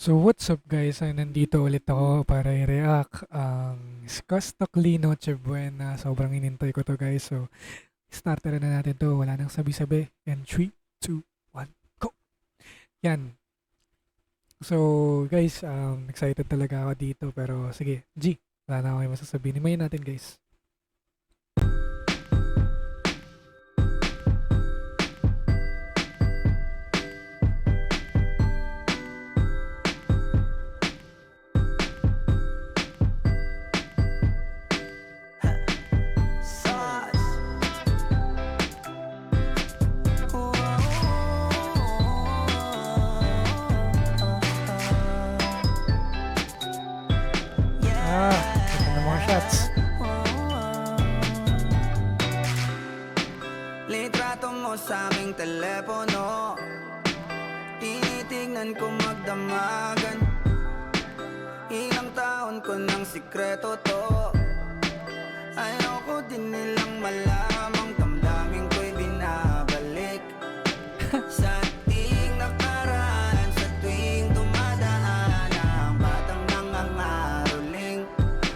So what's up guys, ay nandito ulit ako para i-react ang Skostakli Noche Buena. Sobrang inintay ko to guys. So starter na natin to, wala nang sabi-sabi. And 3, 2, 1, go! Yan. So guys, excited talaga ako dito pero sige, G, wala na ako yung masasabihin. Himayin natin guys. Ito na mga shots. Litrato mo sa aming telepono, tinitignan ko magdamagan. Ilang taon ko ng sikreto to, ayoko din nilang malamang damdamin ko'y binabalik. Sa ating nakaraan, sa tuwing dumadaan ang batang nangangaroling,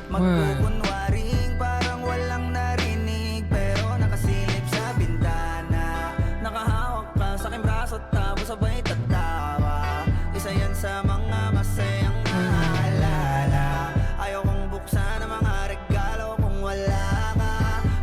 magkukunwaring parang walang narinig, pero nakasilip sa bintana. Nakahawak ka sa aking braso tapos sabay tatawa. Isa yan sa mga masayang naalala. Ayokong buksan ang mga regalo kung wala ka.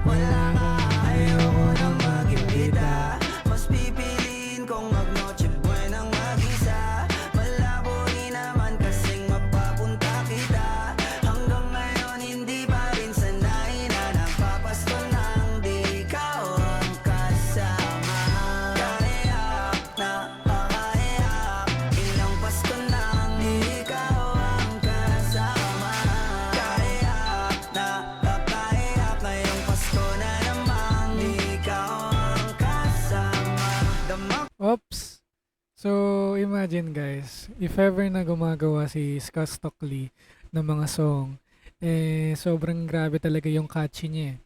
Wala ka, ayoko nang mag-imbita. Mas pipiliin kong mag-noche buenang mag-isa. Malabo rin naman kasing mapapunta kita. Hanggang ngayon hindi pa rin sanay na nagpapasko nang di ikaw ang kasama. Kaiyak na pakaiyak, ilang Pasko nang di ikaw ang kasama. Kaiyak na pakaiyak, ngayong Pasko na namang di ikaw ang kasama. Damang Oops! So, imagine guys, if ever na gumagawa si Skostakli ng mga song, sobrang grabe talaga yung catchy niya eh.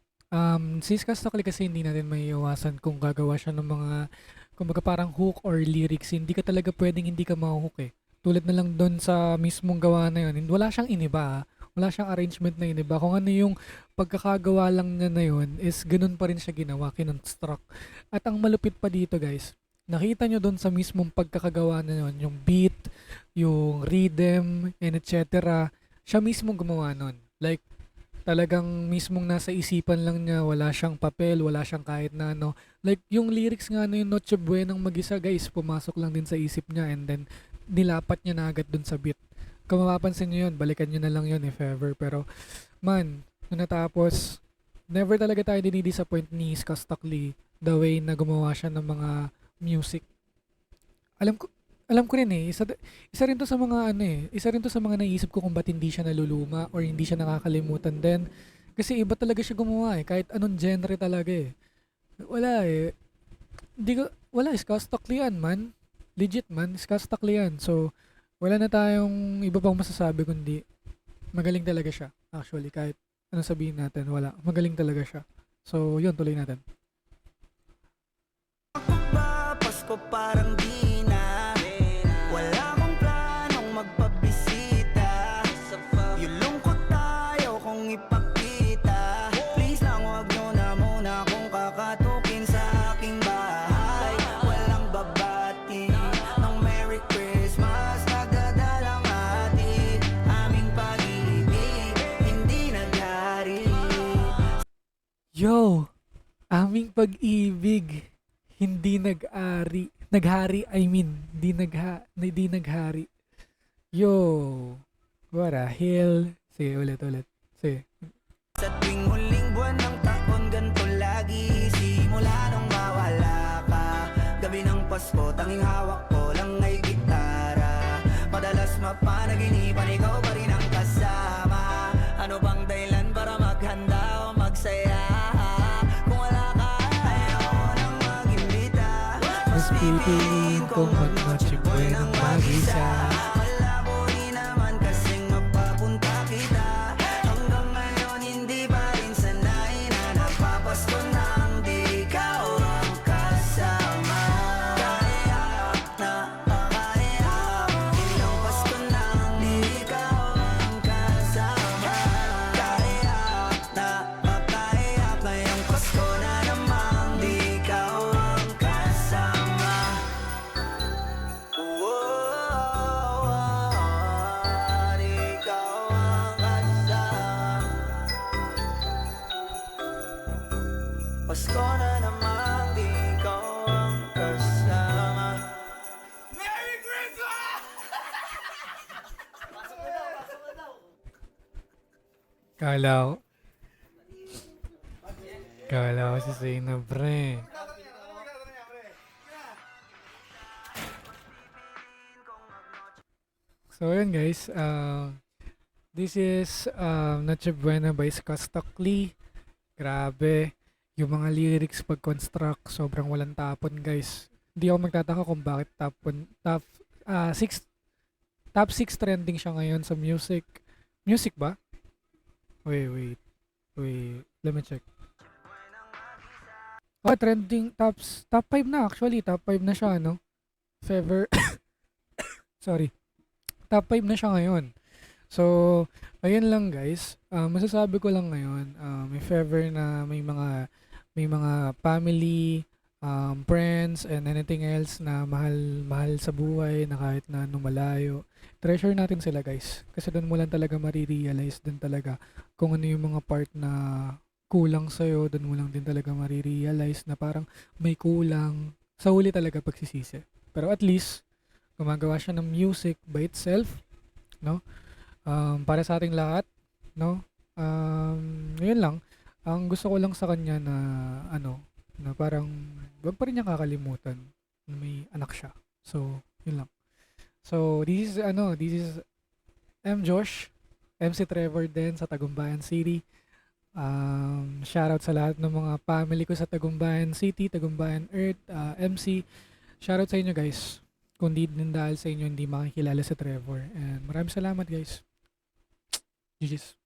Si Skostakli kasi hindi natin may iwasan kung gagawa siya ng mga, kumbaga parang hook or lyrics, hindi ka talaga pwedeng hindi ka mahuhook eh. Tulad na lang doon sa mismong gawa na yun, wala siyang iniba ah. Wala siyang arrangement na iniba. Kung ano yung pagkakagawa lang niya na yun, is ganun pa rin siya ginawa, kinonstruct. At ang malupit pa dito guys, nakita nyo doon sa mismong pagkakagawa na yun, yung beat, yung rhythm, and etc. Siya mismong gumawa nun. Like, talagang mismong nasa isipan lang niya, wala siyang papel, wala siyang kahit na ano. Like, yung lyrics nga na yung Noche Buenang mag-isa guys, pumasok lang din sa isip niya and then nilapat niya na agad doon sa beat. Kung mapapansin nyo yun, balikan nyo na lang yun if ever. Pero, man, nung natapos, never talaga tayo dinidisappoint ni Skostakli the way na gumawa siya ng mga music. Alam ko alam ko rin eh, isa rin to sa mga ano eh, isa rin to sa mga naisip ko kung ba't hindi siya naluluma or hindi siya nakakalimutan din. Kasi iba talaga siya gumawa eh, kahit anong genre talaga eh. Wala eh. Hindi ko, wala, Skostakli yan man. Legit man, Skostakli yan. So, wala na tayong iba pang masasabi kundi magaling talaga siya. Actually, kahit ano sabihin natin, wala. Magaling talaga siya. So, yun, tuloy natin. ba Pasko parang di na. Wala akong planong magpabisita. Yung lungkot tayo kung ipakita. Please lang wag nyo na muna kung kakatukin sa aking bahay. Walang babati ng Merry Christmas. Nagdadalang hatid aming pag-ibig, hindi naghari. Yo! Aming pag-ibig, hindi nag-ari. Naghari, I mean. Di naghari. Yo! What a hell. Sige, ulit. Sige. Sa tuwing huling buwan ng taon, ganito lagi. Simula nung mawala ka, gabi ng Pasko, tanging hawak ko lang ay gitara. Madalas mapanaginipan, ikaw pa rin ang kasama. Ano bang dahilan para maghanda o magsaya? Kung wala ka, ayaw nang mag-imbita. Mas pipiliin kong mag-noche buenang mag-isa. Malabo rin naman kasing mapapunta kita. Hanggang ngayon hindi pa rin sanay na nagpapasko nang di ikaw ang kasama. Kaya na pakaya, ilang Pasko na Kala ko, kala ko si Zainab, pre. So, yun guys. This is Noche Buena by Scott Stockley. Grabe. Yung mga lyrics pag-construct, sobrang walang tapon, guys. Hindi ako magtataka kung bakit six, top 6 trending siya ngayon sa music. Music ba? Wait. Let me check. Oh, trending top 5 na actually. Top 5 na siya, no? If ever, sorry. Top 5 na siya ngayon. So, ayun lang guys. Masasabi ko lang ngayon, if ever na may mga family, friends, and anything else na mahal sa buhay, na kahit na anong malayo, treasure natin sila guys. Kasi doon mo lang talaga marirealize din talaga kung ano yung mga part na kulang sa'yo, doon mo lang din talaga marirealize na parang may kulang. Sa huli talaga pagsisisi. Pero at least, gumagawa siya ng music by itself, no? Para sa ating lahat, no? Yun lang. Ang gusto ko lang sa kanya na na parang wag pa rin niya kakalimutan na may anak siya. So, yun lang. So, this is M. Josh, MC Trevor din sa Tagumbayan City. Shoutout sa lahat ng mga family ko sa Tagumbayan City, Tagumbayan Earth, MC. Shoutout sa inyo guys. Kung di din dahil sa inyo, hindi makikilala si Trevor. And maraming salamat guys. GG's.